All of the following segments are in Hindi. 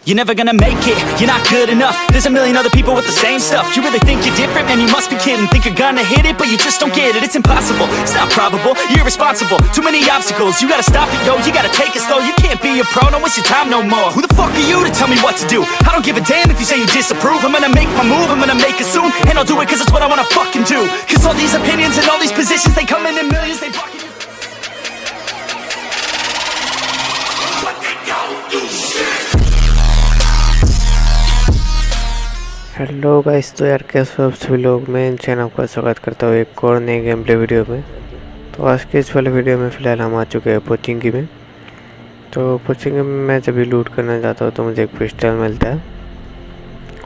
You're never gonna make it, you're not good enough. There's a million other people with the same stuff. You really think you're different? Man, you must be kidding. Think you're gonna hit it, but you just don't get it. It's impossible, it's not probable, you're irresponsible. Too many obstacles, you gotta stop it, yo. You gotta take it slow, you can't be a pro. Don't waste your time no more. Who the fuck are you to tell me what to do? I don't give a damn if you say you disapprove. I'm gonna make my move, I'm gonna make it soon. And I'll do it cause it's what I wanna fucking do. Cause all these opinions and all these positions, they come in millions, they bucket you. Hello guys, तो यार कैसे हो आप सभी लोग। मैं इन चैनल का स्वागत करता हूँ एक और नए गेम प्ले वीडियो में। तो आज के इस वाले वीडियो में फ़िलहाल हम आ चुके हैं पोचिंकी में। तो पोचिंकी में मैं जब भी लूट करना जाता हूँ तो मुझे एक पिस्टल मिलता है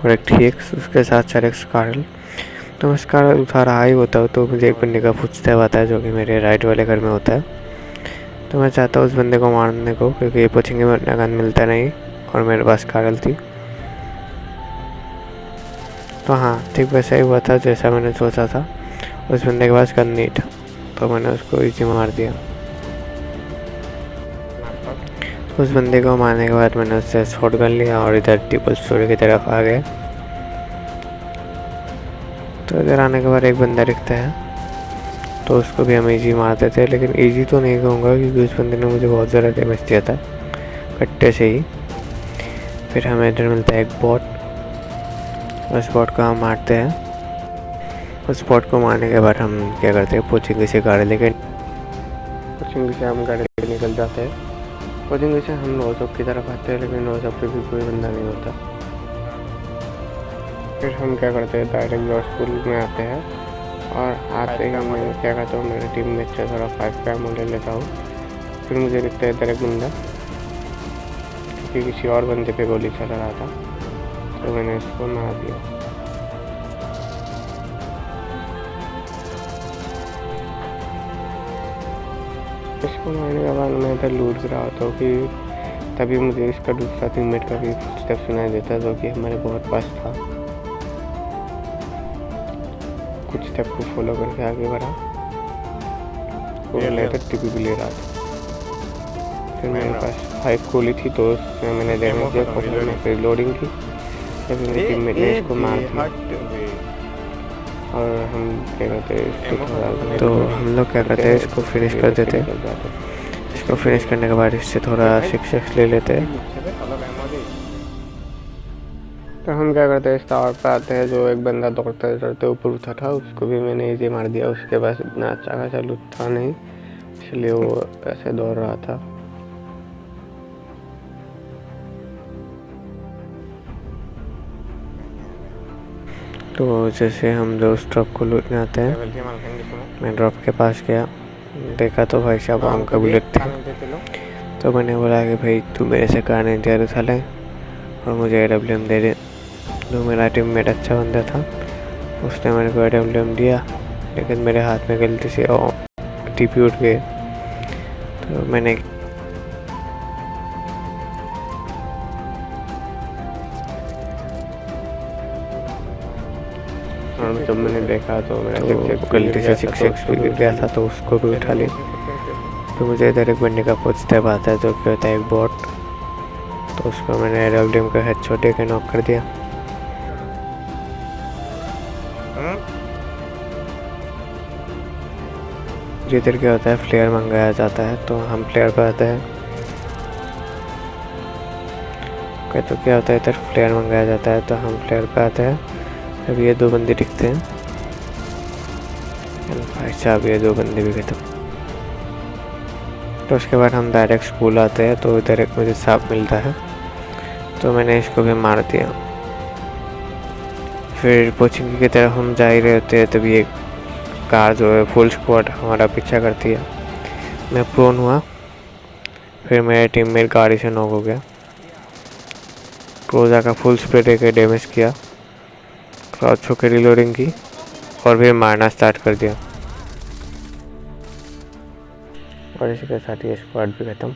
और एक TX, उसके साथ साथ एक स्कारल। तो मैं स्कारल उठा रहा ही होता हूँ तो मुझे एक बंदे का फुटस्टेप आता है जो कि मेरे राइट वाले घर में होता है। तो मैं चाहता हूँ उस बंदे को मारने को, क्योंकि पोचिंकी में उतना गन मिलता नहीं और मेरे पास स्कारल थी। तो हाँ, ठीक वैसा ही हुआ था जैसा मैंने सोचा था। उस बंदे के पास गन नहीं था तो मैंने उसको इजी मार दिया। उस बंदे को मारने के बाद मैंने उससे शॉटगन लिया और इधर ट्रिपल स्टोरी की तरफ आ गए। तो इधर आने के बाद एक बंदा दिखता है तो उसको भी हम इजी मारते थे, लेकिन इजी तो नहीं कहूँगा क्योंकि उस बंदे ने मुझे बहुत ज़्यादा डैमेज दिया था कट्टे से ही। फिर हमें इधर मिलता है एक बॉट। उस बॉट को हम मारते हैं। उस बॉट को मारने के बाद हम क्या करते हैं, पोचिंकी से गाड़ी लेके हम गाड़ी लेके निकल जाते हैं। पोचिंकी से हम नोजॉब की तरफ आते हैं, लेकिन नोजॉब पे भी कोई बंदा नहीं होता। फिर हम क्या करते हैं, डायरेक्ट लॉ स्कूल में आते हैं और आते ही मैं क्या करता हूँ, मेरे टीम में से थोड़ा 5 का एमो ले लेता हूँ। फिर मुझे दिखता है इधर एक बंदा कि किसी और बंदे पे गोली चला रहा था, तो मैंने इसको मार दिया। इसको मारने के बाद मैं इधर लूट रहा था कि तभी मुझे इसका दूसरा टीममेट का भी स्टेप सुनाई देता जो कि हमारे बहुत पास था। कुछ स्टेप को फॉलो करके आगे बढ़ा, टीपी भी ले रहा था। फिर मेरे पास 5 गोली थी तो उसमें मैंने डैमेज दिया। पकड़ में फिर लोडिंग की, तभी मेरे टीममेट ने इसको मार दिया। और हम क्या करते हैं, तो हम लोग क्या करते हैं, इसको फिनिश कर देते हैं। इसको फिनिश करने के बाद इससे थोड़ा 6x ले लेते हैं। तो हम क्या करते हैं, इस टावर पर आते हैं। जो एक बंदा दौड़ते दौड़ते ऊपर उठा था उसको भी मैंने इजी मार दिया। उसके पास इतना अच्छा खासा लूट था नहीं, इसलिए वो ऐसे दौड़ रहा था। तो जैसे हम जो उस ड्रॉप को लूटने आते हैं, मैं ड्रॉप के पास गया, देखा तो भाई साहब आम का बुलेट थे। तो मैंने बोला कि भाई तू मेरे से कार नहीं दिया उठा ले और मुझे AWM दे दे। तो मेरा टीममेट अच्छा बंदा था, उसने मेरे को AWM दिया, लेकिन मेरे हाथ में गलती से TP उठ गए। तो मैंने और जब मैंने देखा तो मेरा गलती से 6x भी गिर गया था, तो उसको भी उठा लिया। तो मुझे इधर एक बंदे का फुटस्टेप आता है जो कि होता है एक बॉट। तो उसको मैंने AWM का हेडशॉट देके नॉक कर दिया। इधर क्या होता है, फ्लेयर मंगाया जाता है, तो हम फ्लेयर पर आते हैं। तो क्या होता है, इधर फ्लेयर मंगाया जाता है तो हम फ्लेयर पर आते हैं। अब ये 2 बंदे दिखते हैं, भाई साहब ये 2 बंदे भी खत्म। तो उसके बाद हम डायरेक्ट स्कूल आते हैं। तो इधर एक मुझे सांप मिलता है, तो मैंने इसको भी मार दिया। फिर पोचिंकी की तरफ हम जा ही रहे होते हैं, तभी एक कार जो है फुल स्क्वाड हमारा पीछा करती है। मैं प्रोन हुआ, फिर मेरे टीममेट गाड़ी से नॉक हो गया। क्रोजा का फुल स्प्रे देके डैमेज किया, क्राउच होकर रिलोडिंग की और फिर मारना स्टार्ट कर दिया। और इसी के साथ ये स्क्वाड भी खत्म।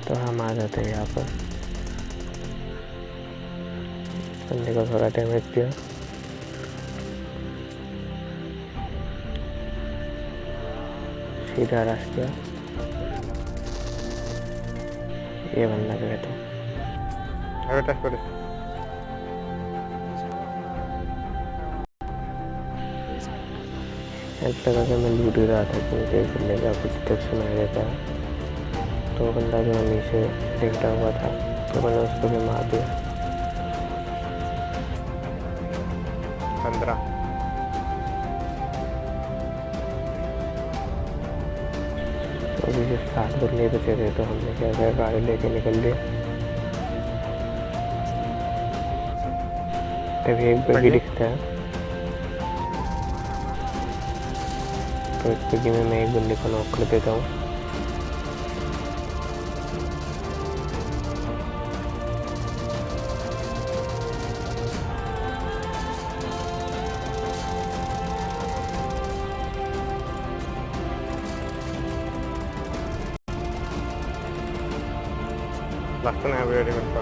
तो हम आ जाते हैं यहाँ पर, बंदे को थोड़ा डैमेज दिया। सीधा रश किया, ये बंदा भी खत्म। टच कर ऐसा लगा कि मैं लूट ही रहा था कि मुझे एक बंदे का कुछ तक सुनाई देता है। तो बंदा जो नीचे लेटा हुआ था तो मैंने उसको भी मार दिया। 15 तो अभी सिर्फ 7 बंदे बचे थे तो हमने क्या किया, गाड़ी लेके निकल दिया। तभी एक बग्गी दिखता है, तो इस बग्गी में मैं एक बंदे को नॉक कर देता हूँ। लास्ट में रेडी करता